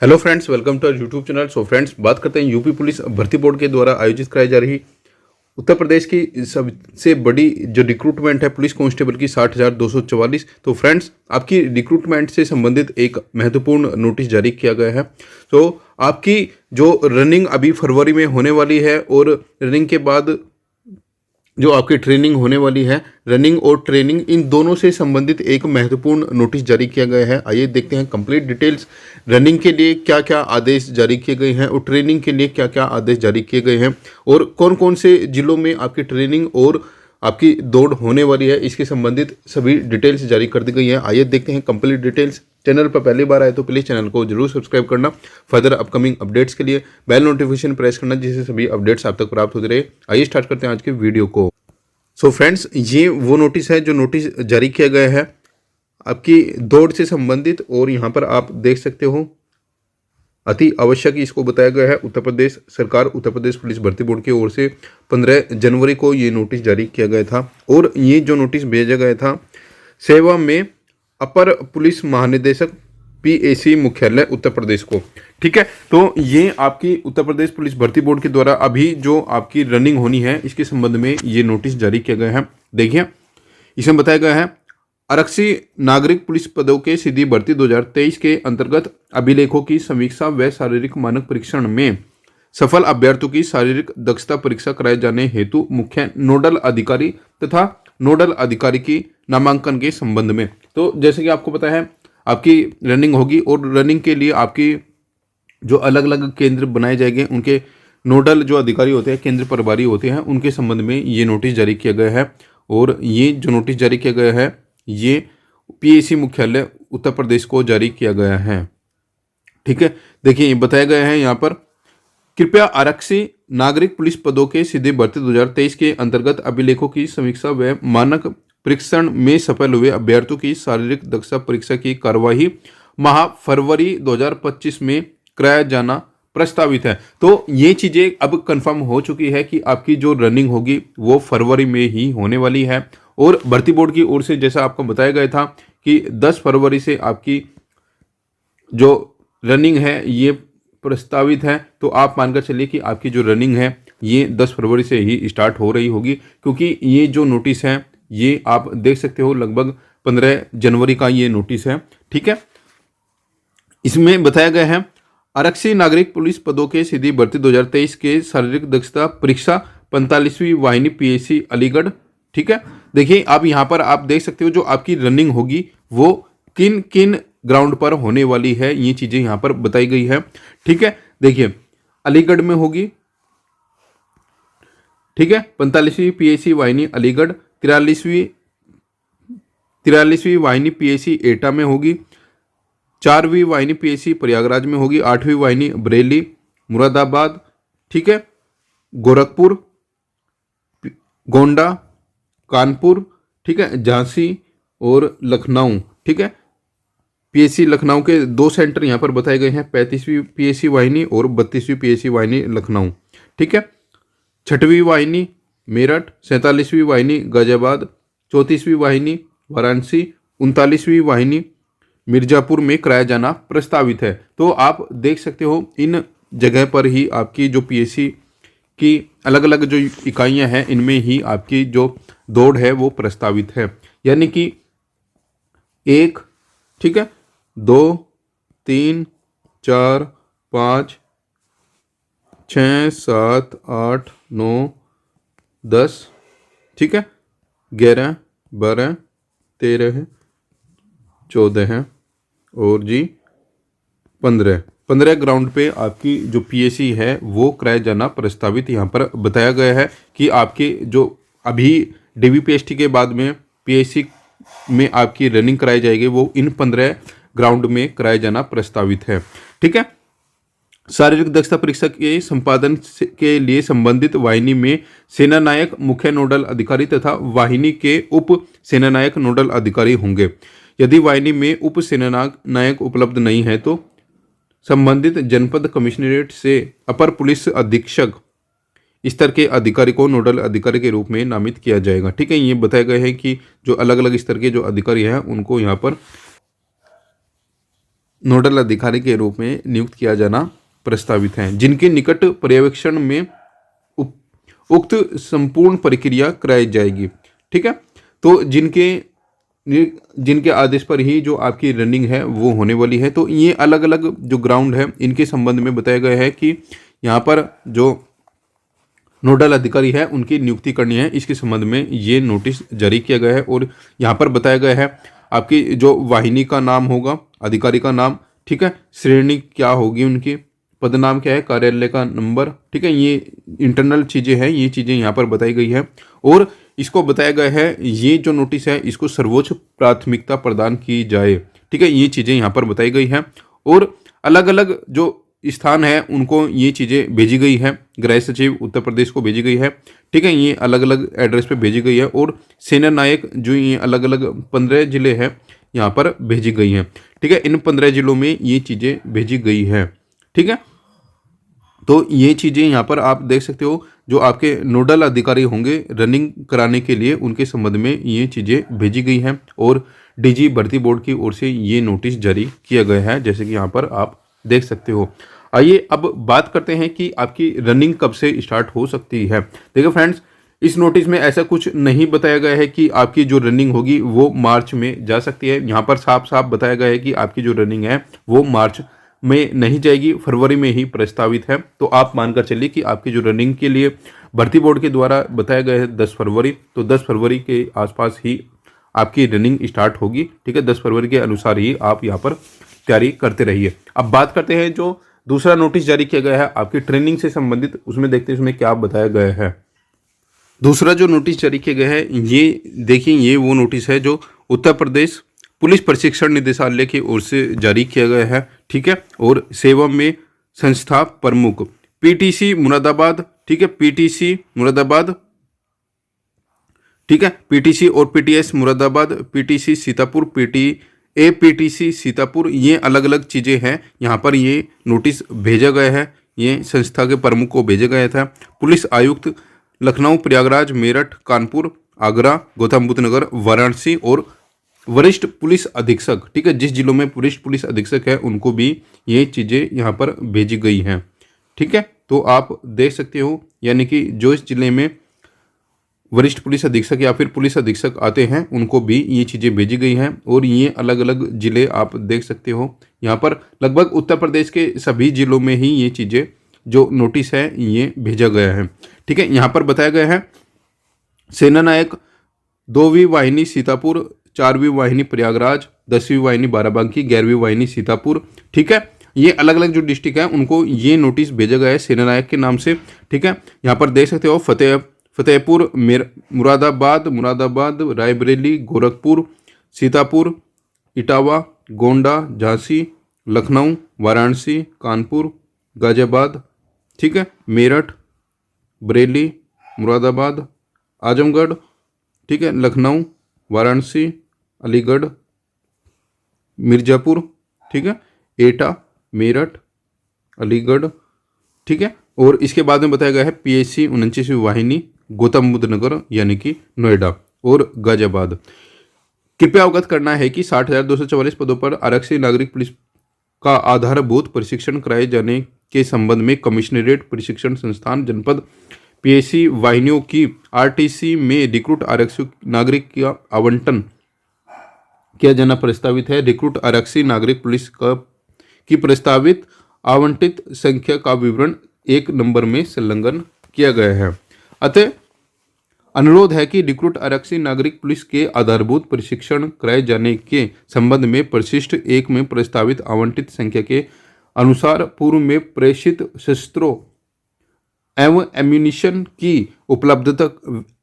Hello friends, welcome to our YouTube channel. So friends, बात करते हैं यूपी पुलिस भर्ती बोर्ड के द्वारा आयोजित कराई जा रही उत्तर प्रदेश की सबसे बड़ी जो रिक्रूटमेंट है पुलिस कांस्टेबल की 60,244। तो फ्रेंड्स, आपकी रिक्रूटमेंट से संबंधित एक महत्वपूर्ण नोटिस जारी किया गया है। तो आपकी जो रनिंग अभी फरवरी में होने वाली है और रनिंग के बाद जो आपकी ट्रेनिंग होने वाली है, रनिंग और ट्रेनिंग इन दोनों से संबंधित एक महत्वपूर्ण नोटिस जारी किया गया है। आइए देखते हैं कंप्लीट डिटेल्स। रनिंग के लिए क्या क्या आदेश जारी किए गए हैं और ट्रेनिंग के लिए क्या क्या आदेश जारी किए गए हैं और कौन कौन से जिलों में आपकी ट्रेनिंग और आपकी दौड़ होने वाली है, इसके संबंधित सभी डिटेल्स जारी कर दी गई हैं। आइए देखते हैं कंप्लीट डिटेल्स। चैनल पर पहली बार आए तो प्लीज़ चैनल को जरूर सब्सक्राइब करना। फर्दर अपकमिंग अपडेट्स के लिए बेल नोटिफिकेशन प्रेस करना, जिससे सभी अपडेट्स आप तक प्राप्त होते रहे। आइए स्टार्ट करते हैं आज के वीडियो को। सो फ्रेंड्स, ये वो नोटिस है जो नोटिस जारी किया गया है आपकी दौड़ से संबंधित, और यहाँ पर आप देख सकते हो अति आवश्यक इसको बताया गया है। उत्तर प्रदेश सरकार, उत्तर प्रदेश पुलिस भर्ती बोर्ड की ओर से 15 जनवरी को ये नोटिस जारी किया गया था और ये जो नोटिस भेजा गया था सेवा में अपर पुलिस महानिदेशक पीएसी मुख्यालय उत्तर प्रदेश को। ठीक है, तो ये आपकी उत्तर प्रदेश पुलिस भर्ती बोर्ड के द्वारा अभी जो आपकी रनिंग होनी है इसके संबंध में ये नोटिस जारी किया गया है। देखिए, इसमें बताया गया है आरक्षी नागरिक पुलिस पदों के सीधी भर्ती 2023 के अंतर्गत अभिलेखों की समीक्षा व शारीरिक मानक परीक्षण में सफल अभ्यर्थियों की शारीरिक दक्षता परीक्षा कराए जाने हेतु मुख्य नोडल अधिकारी तथा नोडल अधिकारी की नामांकन के संबंध में। तो जैसे कि आपको पता है आपकी रनिंग होगी और रनिंग के लिए आपकी जो अलग अलग केंद्र बनाए जाएंगे, उनके नोडल जो अधिकारी होते हैं, केंद्र प्रभारी होते हैं, उनके संबंध में ये नोटिस जारी किया गया है। और ये जो नोटिस जारी किया गया है ये पीएसी मुख्यालय उत्तर प्रदेश को जारी किया गया है। ठीक है, देखिए बताया गया है यहाँ पर, कृपया आरक्षी नागरिक पुलिस पदों के सीधी भर्ती 2023 के अंतर्गत अभिलेखों की समीक्षा व मानक परीक्षण में सफल हुए अभ्यर्थियों की शारीरिक दक्षता परीक्षा की कार्यवाही माह फरवरी 2025 में कराया जाना प्रस्तावित है। तो ये चीज़ें अब कंफर्म हो चुकी है कि आपकी जो रनिंग होगी वो फरवरी में ही होने वाली है। और भर्ती बोर्ड की ओर से जैसा आपको बताया गया था कि 10 फरवरी से आपकी जो रनिंग है ये प्रस्तावित है। तो आप मानकर चलिए कि आपकी जो रनिंग है ये 10 फरवरी से ही स्टार्ट हो रही होगी, क्योंकि ये जो नोटिस है ये आप देख सकते हो लगभग 15 जनवरी का ये नोटिस है। ठीक है, इसमें बताया गया है आरक्षी नागरिक पुलिस पदों के सीधी भर्ती 2023 के शारीरिक दक्षता परीक्षा 45वीं वाहिनी पीएसी अलीगढ़। ठीक है, देखिए आप यहाँ पर आप देख सकते हो जो आपकी रनिंग होगी वो किन किन ग्राउंड पर होने वाली है, ये चीज़ें यहाँ पर बताई गई है। ठीक है, देखिए अलीगढ़ में होगी। ठीक है, 45वीं पीएसी वाहिनी अलीगढ़, 43वीं वाहिनी पीएसी एटा में होगी, 4वीं वाहिनी पीएसी प्रयागराज में होगी, 8वीं वाहिनी बरेली, मुरादाबाद, ठीक है, गोरखपुर, गोंडा, कानपुर, ठीक है, झांसी और लखनऊ। ठीक है, पीएसी लखनऊ के 2 सेंटर यहाँ पर बताए गए हैं, 35वीं पीएसी वाहिनी और 32वीं पीएसी वाहिनी लखनऊ। ठीक है, 6वीं वाहिनी मेरठ, 47वीं वाहिनी गाजियाबाद, 34वीं वाहिनी वाराणसी, 39वीं वाहिनी मिर्जापुर में कराया जाना प्रस्तावित है। तो आप देख सकते हो इन जगह पर ही आपकी जो पीएसी की अलग अलग जो इकाइयां हैं इनमें ही आपकी जो दौड़ है वो प्रस्तावित है। यानी कि 1, ठीक है, 2, 3, 4, 5, 6, 7, 8, 9, 10, ठीक है, 11, 12, 13, 14 और जी 15 ग्राउंड पे आपकी जो पीएसी है वो कराया जाना प्रस्तावित यहाँ पर बताया गया है कि आपके जो अभी डीवीपीएसटी के बाद में पीएसी में आपकी रनिंग कराई जाएगी वो इन 15 ग्राउंड में कराया जाना प्रस्तावित है। ठीक है, शारीरिक दक्षता परीक्षा के संपादन के लिए संबंधित वाहिनी में सेना नायक मुख्य नोडल अधिकारी तथा वाहिनी के उप सेना नायक नोडल अधिकारी होंगे। यदि वाहिनी में उप सेना नायक उपलब्ध नहीं है तो संबंधित जनपद कमिश्नरेट से अपर पुलिस अधीक्षक स्तर के अधिकारी को नोडल अधिकारी के रूप में नामित किया जाएगा। ठीक है, ये बताया गया है कि जो अलग अलग स्तर के जो अधिकारी हैं उनको यहाँ पर नोडल अधिकारी के रूप में नियुक्त किया जाना प्रस्तावित है, जिनके निकट पर्यवेक्षण में उक्त संपूर्ण प्रक्रिया कराई जाएगी। ठीक है, तो जिनके आदेश पर ही जो आपकी रनिंग है वो होने वाली है। तो ये अलग अलग जो ग्राउंड है इनके संबंध में बताया गया है कि यहाँ पर जो नोडल अधिकारी है उनकी नियुक्ति करनी है, इसके संबंध में ये नोटिस जारी किया गया है। और यहाँ पर बताया गया है आपकी जो वाहिनी का नाम होगा, अधिकारी का नाम, ठीक है, श्रेणी क्या होगी उनकी, पदनाम क्या है, कार्यालय का नंबर, ठीक है, ये इंटरनल चीज़ें हैं, ये चीज़ें यहाँ पर बताई गई है। और इसको बताया गया है ये जो नोटिस है इसको सर्वोच्च प्राथमिकता प्रदान की जाए। ठीक है, ये चीज़ें यहाँ पर बताई गई हैं। और अलग अलग जो स्थान है उनको ये चीज़ें भेजी गई है, गृह सचिव उत्तर प्रदेश को भेजी गई है। ठीक है, ये अलग अलग एड्रेस पे भेजी गई है। और सेना नायक जो ये अलग अलग 15 जिले हैं यहाँ पर भेजी गई हैं। ठीक है, इन 15 जिलों में ये चीज़ें भेजी गई है। ठीक है, तो ये चीज़ें यहाँ पर आप देख सकते हो, जो आपके नोडल अधिकारी होंगे रनिंग कराने के लिए उनके संबंध में ये चीज़ें भेजी गई हैं। और डीजी भर्ती बोर्ड की ओर से ये नोटिस जारी किया गया है, जैसे कि यहाँ पर आप देख सकते हो। आइए अब बात करते हैं कि आपकी रनिंग कब से स्टार्ट हो सकती है। देखिए फ्रेंड्स, इस नोटिस में ऐसा कुछ नहीं बताया गया है कि आपकी जो रनिंग होगी वो मार्च में जा सकती है। यहाँ पर साफ साफ बताया गया है कि आपकी जो रनिंग है वो मार्च में नहीं जाएगी, फरवरी में ही प्रस्तावित है। तो आप मानकर चलिए कि आपकी जो रनिंग के लिए भर्ती बोर्ड के द्वारा बताया गया है 10 फरवरी, तो 10 फरवरी के आसपास ही आपकी रनिंग स्टार्ट होगी। ठीक है, 10 फरवरी के अनुसार ही आप यहाँ पर तैयारी करते रहिए। अब बात करते हैं जो दूसरा नोटिस जारी किया गया है आपकी ट्रेनिंग से संबंधित, उसमें देखते हैं उसमें क्या बताया गया है। दूसरा जो नोटिस जारी किया गया है ये देखिए, ये वो नोटिस है जो उत्तर प्रदेश पुलिस प्रशिक्षण निदेशालय की ओर से जारी किया गया है। ठीक है, और सेवा में संस्था प्रमुख पीटीसी मुरादाबाद, ठीक है, पीटीसी मुरादाबाद, ठीक है, पीटीसी और PTS Moradabad, PTC Sitapur, PTC Sitapur, ये अलग अलग चीज़ें हैं। यहाँ पर ये नोटिस भेजा गया है, ये संस्था के प्रमुख को भेजा गया था। पुलिस आयुक्त लखनऊ, प्रयागराज, मेरठ, कानपुर, आगरा, गौतम बुद्ध नगर, वाराणसी और वरिष्ठ पुलिस अधीक्षक, ठीक है, जिस जिलों में वरिष्ठ पुलिस अधीक्षक है उनको भी ये चीज़ें यहाँ पर भेजी गई हैं। ठीक है, तो आप देख सकते हो, यानी कि जो इस जिले में वरिष्ठ पुलिस अधीक्षक या फिर पुलिस अधीक्षक आते हैं उनको भी ये चीज़ें भेजी गई हैं। और ये अलग अलग जिले आप देख सकते हो, यहाँ पर लगभग उत्तर प्रदेश के सभी जिलों में ही ये चीज़ें जो नोटिस है ये भेजा गया है। ठीक है, यहाँ पर बताया गया है सेना नायक 2वीं वाहिनी सीतापुर, 4वीं वाहिनी प्रयागराज, 10वीं वाहिनी बाराबंकी, 11वीं वाहिनी सीतापुर। ठीक है, ये अलग अलग जो डिस्ट्रिक्ट है उनको ये नोटिस भेजा गया है सेना नायक के नाम से। ठीक है, यहाँ पर देख सकते हो फतेहपुर, मुरादाबाद, रायबरेली, गोरखपुर, सीतापुर, इटावा, गोंडा, झांसी, लखनऊ, वाराणसी, कानपुर, गाजियाबाद, ठीक है, मेरठ, बरेली, मुरादाबाद, आजमगढ़, ठीक है, लखनऊ, वाराणसी, अलीगढ़, मिर्ज़ापुर, ठीक है, एटा, मेरठ, अलीगढ़, ठीक है। और इसके बाद में बताया गया है पीएससी 29वीं वाहिनी, गौतम बुद्ध नगर यानी कि नोएडा और गाजियाबाद। कृपया अवगत करना है कि 60,244 पदों पर आरक्षित नागरिक पुलिस का आधारभूत प्रशिक्षण कराए जाने के संबंध में कमिश्नरेट प्रशिक्षण संस्थान जनपद पीएससी वाहिनियों की आरटीसी में रिक्रूट आरक्षित नागरिक का आवंटन किया जाना प्रस्तावित है। रिक्रूट आरक्षित नागरिक पुलिस की प्रस्तावित आवंटित संख्या का विवरण 1 नंबर में संलग्न किया गया है। अतः अनुरोध है कि रिक्रूट आरक्षित नागरिक पुलिस के आधारभूत प्रशिक्षण कराए जाने के संबंध में परिशिष्ट 1 में प्रस्तावित आवंटित संख्या के अनुसार पूर्व में प्रेषित शस्त्रों एवं एम्यूनिशन की उपलब्धता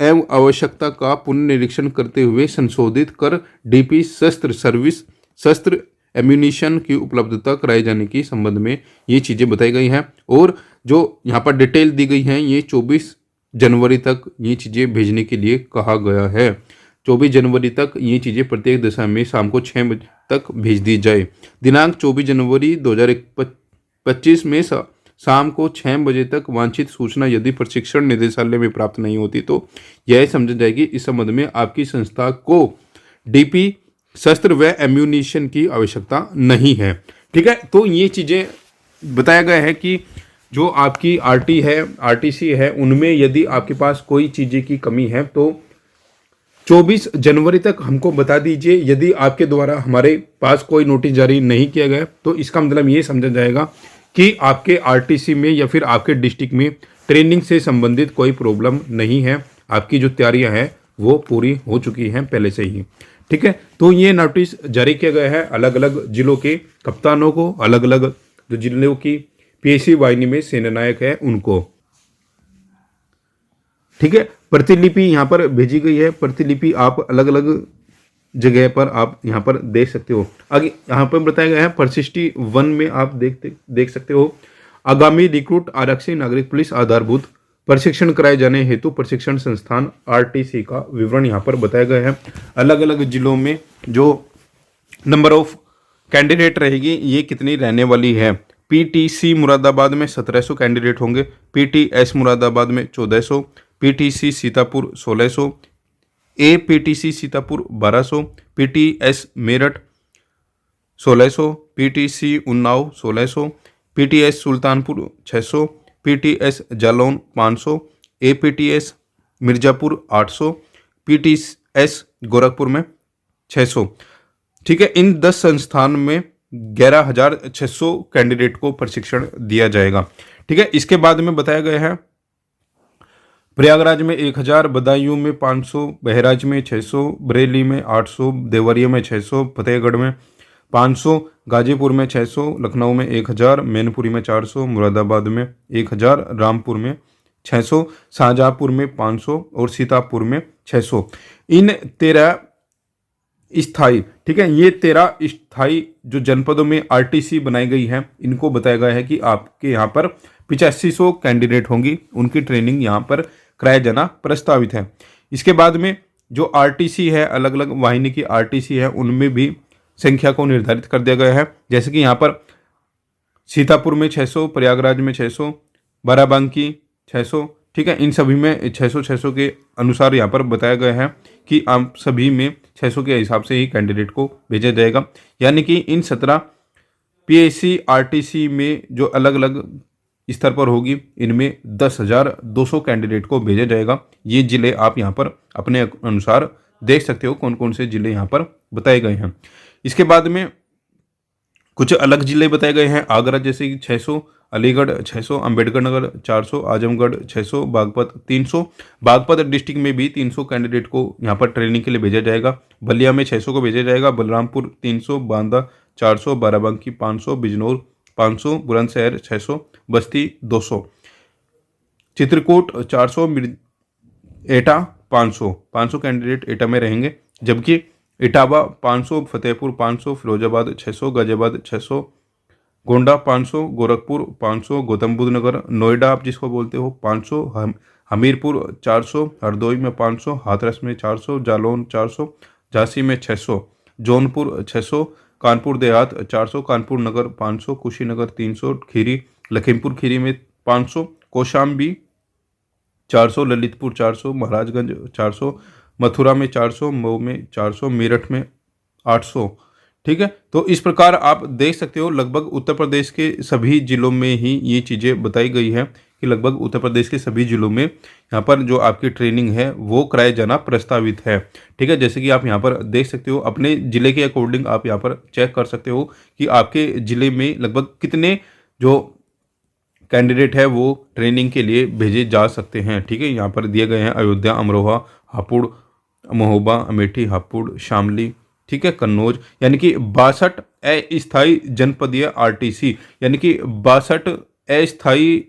एवं आवश्यकता का पुनर्निरीक्षण करते हुए संशोधित कर डीपी शस्त्र सर्विस शस्त्र एम्यूनिशन की उपलब्धता कराए जाने के संबंध में ये चीज़ें बताई गई हैं। और जो यहाँ पर डिटेल दी गई हैं ये 24 जनवरी तक ये चीज़ें भेजने के लिए कहा गया है। 24 जनवरी तक ये चीज़ें प्रत्येक दशा में शाम को 6 बजे तक भेज दी जाए। दिनांक 24 जनवरी 2025 में शाम को 6 बजे तक वांछित सूचना यदि प्रशिक्षण निदेशालय में प्राप्त नहीं होती तो यह समझा जाएगी इस संबंध में आपकी संस्था को डीपी शस्त्र व एम्यूनिशन की आवश्यकता नहीं है। ठीक है, तो ये चीज़ें बताया गया है कि जो आपकी आरटीसी है उनमें यदि आपके पास कोई चीज़ें की कमी है तो 24 जनवरी तक हमको बता दीजिए। यदि आपके द्वारा हमारे पास कोई नोटिस जारी नहीं किया गया तो इसका मतलब ये समझा जाएगा कि आपके आरटीसी में या फिर आपके डिस्ट्रिक्ट में ट्रेनिंग से संबंधित कोई प्रॉब्लम नहीं है, आपकी जो तैयारियां हैं वो पूरी हो चुकी हैं पहले से ही। ठीक है, तो ये नोटिस जारी किया गया है अलग अलग जिलों के कप्तानों को, अलग अलग जो जिलों की पीएसी वाहिनी में सेनानायक है उनको। ठीक है, प्रतिलिपि यहाँ पर भेजी गई है। प्रतिलिपि आप अलग अलग जगह पर आप यहाँ पर देख सकते हो। आगे यहाँ पर बताया गया है परिशिष्टि 1 में आप देख सकते हो, आगामी रिक्रूट आरक्षी नागरिक पुलिस आधारभूत प्रशिक्षण कराए जाने हेतु प्रशिक्षण संस्थान आरटीसी का विवरण यहाँ पर बताया गया है। अलग अलग जिलों में जो नंबर ऑफ कैंडिडेट रहेगी ये कितनी रहने वाली है। पीटीसी मुरादाबाद में 1700 कैंडिडेट होंगे, पीटीएस मुरादाबाद में 1400, PTC Sitapur 1600, APTC Sitapur 1200, PTS Meerut 1600, PTC Unnao 1600, PTS Sultanpur 600, PTS Jalaun 500, APTS Mirzapur 800, PTS Gorakhpur में 600। ठीक है, इन 10 संस्थान में 11,600 कैंडिडेट को प्रशिक्षण दिया जाएगा। ठीक है, इसके बाद में बताया गया है प्रयागराज में 1000, बदायूं में 500, बहराइच में 600, बरेली में 800, देवरिया में 600, फतेहगढ़ में 500, गाजीपुर में 600, लखनऊ में 1000, मैनपुरी में 400, मुरादाबाद में 1000, रामपुर में 600, शाहजहाँपुर में 500 और सीतापुर में 600। इन 13 स्थायी, ठीक है, ये 13 स्थायी जो जनपदों में आरटीसी बनाई गई है इनको बताया गया है कि आपके यहाँ पर 8500 कैंडिडेट होंगी, उनकी ट्रेनिंग यहाँ पर कराया जाना प्रस्तावित है। इसके बाद में जो आरटीसी है, अलग अलग वाहिनी की आरटीसी है, उनमें भी संख्या को निर्धारित कर दिया गया है। जैसे कि यहाँ पर सीतापुर में 600, प्रयागराज में 600, बाराबंकी 600। ठीक है, इन सभी में 600 के अनुसार यहाँ पर बताया गया है कि आप सभी में 600 के हिसाब से ही कैंडिडेट को भेजा जाएगा। यानी कि इन 17 पीएसी आरटीसी में जो अलग अलग स्तर पर होगी इनमें 10,200 कैंडिडेट को भेजा जाएगा। ये जिले आप यहाँ पर अपने अनुसार देख सकते हो कौन कौन से जिले यहाँ पर बताए गए हैं। इसके बाद में कुछ अलग जिले बताए गए हैं। आगरा जैसे कि 600, अलीगढ़ 600, अंबेडकर नगर 400, आजमगढ़ 600, बागपत 300। बागपत डिस्ट्रिक्ट में भी 300 कैंडिडेट को यहाँ पर ट्रेनिंग के लिए भेजा जाएगा। बलिया में 600 को भेजा जाएगा, बलरामपुर 300, बांदा 400, बाराबंकी 500, बिजनौर 500, बुलंदशहर 600, बस्ती 200, चित्रकूट 400, एटा 500 कैंडिडेट एटा में रहेंगे। जबकि इटावा 500, फतेहपुर 500, फिरोजाबाद 600, गाजियाबाद 600, गोंडा 500, गोरखपुर 500, गौतम बुद्ध नगर नोएडा आप जिसको बोलते हो 500, हमीरपुर 400, हरदोई में 500, हाथरस में 400, जालौन 400, झांसी में 600, जौनपुर 600, कानपुर देहात 400, कानपुर नगर 500, कुशीनगर 300, खीरी लखीमपुर खीरी में 500, कौशाम्बी 400, ललितपुर 400, महाराजगंज 400, मथुरा में 400, मऊ में 400, मेरठ में 800। ठीक है, तो इस प्रकार आप देख सकते हो लगभग उत्तर प्रदेश के सभी जिलों में ही ये चीज़ें बताई गई है कि लगभग उत्तर प्रदेश के सभी जिलों में यहाँ पर जो आपकी ट्रेनिंग है वो कराया जाना प्रस्तावित है। ठीक है, जैसे कि आप यहाँ पर देख सकते हो अपने ज़िले के अकॉर्डिंग आप यहाँ पर चेक कर सकते हो कि आपके ज़िले में लगभग कितने जो कैंडिडेट है वो ट्रेनिंग के लिए भेजे जा सकते हैं। ठीक है, यहाँ पर दिए गए हैं अयोध्या, अमरोहा, हापुड़, महोबा, अमेठी, हापुड़, शामली, ठीक है, कन्नौज, यानी कि 62 अस्थायी जनपदीय आरटीसी, यानी कि 62 अस्थायी,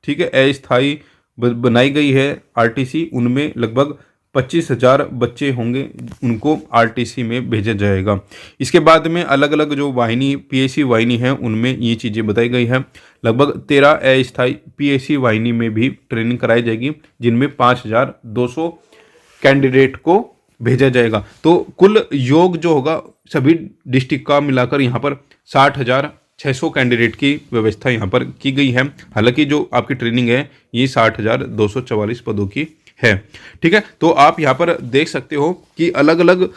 ठीक है, अस्थायी बनाई गई है आरटीसी। उनमें लगभग 25,000 बच्चे होंगे, उनको आरटीसी में भेजा जाएगा। इसके बाद में अलग अलग जो वाहिनी पीएसी वाहिनी है उनमें ये चीज़ें बताई गई है। लगभग 13 अस्थायी पीएसी वाहिनी में भी ट्रेनिंग कराई जाएगी, जिनमें 5,200 कैंडिडेट को भेजा जाएगा। तो कुल योग जो होगा सभी डिस्ट्रिक्ट का मिलाकर यहाँ पर 60,600 कैंडिडेट की व्यवस्था यहाँ पर की गई है। हालांकि जो आपकी ट्रेनिंग है ये 60,244 पदों की है। ठीक है, तो आप यहाँ पर देख सकते हो कि अलग अलग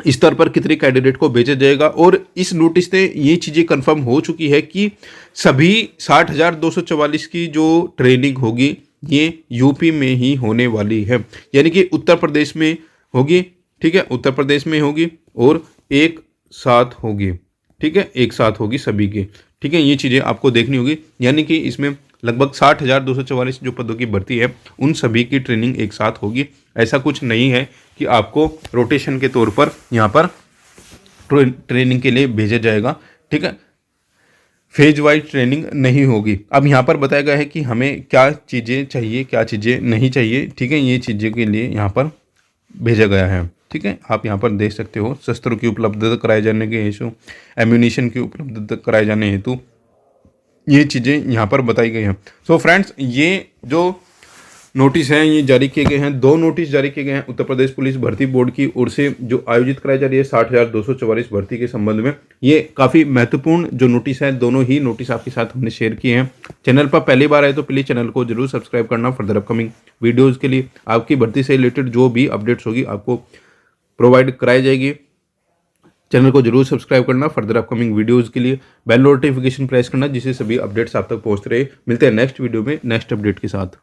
स्तर पर कितने कैंडिडेट को भेजा जाएगा। और इस नोटिस से ये चीज़ें कंफर्म हो चुकी है कि सभी 60,244 की जो ट्रेनिंग होगी ये यूपी में ही होने वाली है, यानी कि उत्तर प्रदेश में होगी, ठीक है, उत्तर प्रदेश में होगी और एक साथ होगी, ठीक है, एक साथ होगी सभी की, ठीक है। ये चीज़ें आपको देखनी होगी, यानी कि इसमें लगभग 60,244 जो पदों की भर्ती है उन सभी की ट्रेनिंग एक साथ होगी। ऐसा कुछ नहीं है कि आपको रोटेशन के तौर पर यहाँ पर ट्रेनिंग के लिए भेजा जाएगा, ठीक है, फेज वाइज ट्रेनिंग नहीं होगी। अब यहाँ पर बताया गया है कि हमें क्या चीज़ें चाहिए, क्या चीज़ें नहीं चाहिए, ठीक है, ये चीज़ों के लिए यहाँ पर भेजा गया है, ठीक है। आप यहाँ पर देख सकते हो, शस्त्रों की उपलब्धता कराए जाने के हेतु, एम्यूनिशन की उपलब्धता कराए जाने हेतु ये चीज़ें यहाँ पर बताई गई हैं। सो फ्रेंड्स, ये जो नोटिस हैं ये जारी किए गए हैं, 2 नोटिस जारी किए गए हैं उत्तर प्रदेश पुलिस भर्ती बोर्ड की ओर से जो आयोजित कराई जा रही है 60,244 भर्ती के संबंध में। ये काफ़ी महत्वपूर्ण जो नोटिस है, दोनों ही नोटिस आपके साथ हमने शेयर किए हैं। चैनल पर पहली बार आए तो प्लीज़ चैनल को जरूर सब्सक्राइब करना फर्दर अपकमिंग वीडियोज़ के लिए। आपकी भर्ती से रिलेटेड जो भी अपडेट्स होगी आपको प्रोवाइड कराई जाएगी। चैनल को जरूर सब्सक्राइब करना फर्दर अपकमिंग वीडियोज़ के लिए। बेल नोटिफिकेशन प्रेस करना जिससे सभी अपडेट्स आप तक पहुँचते रहे। मिलते हैं नेक्स्ट वीडियो में नेक्स्ट अपडेट के साथ।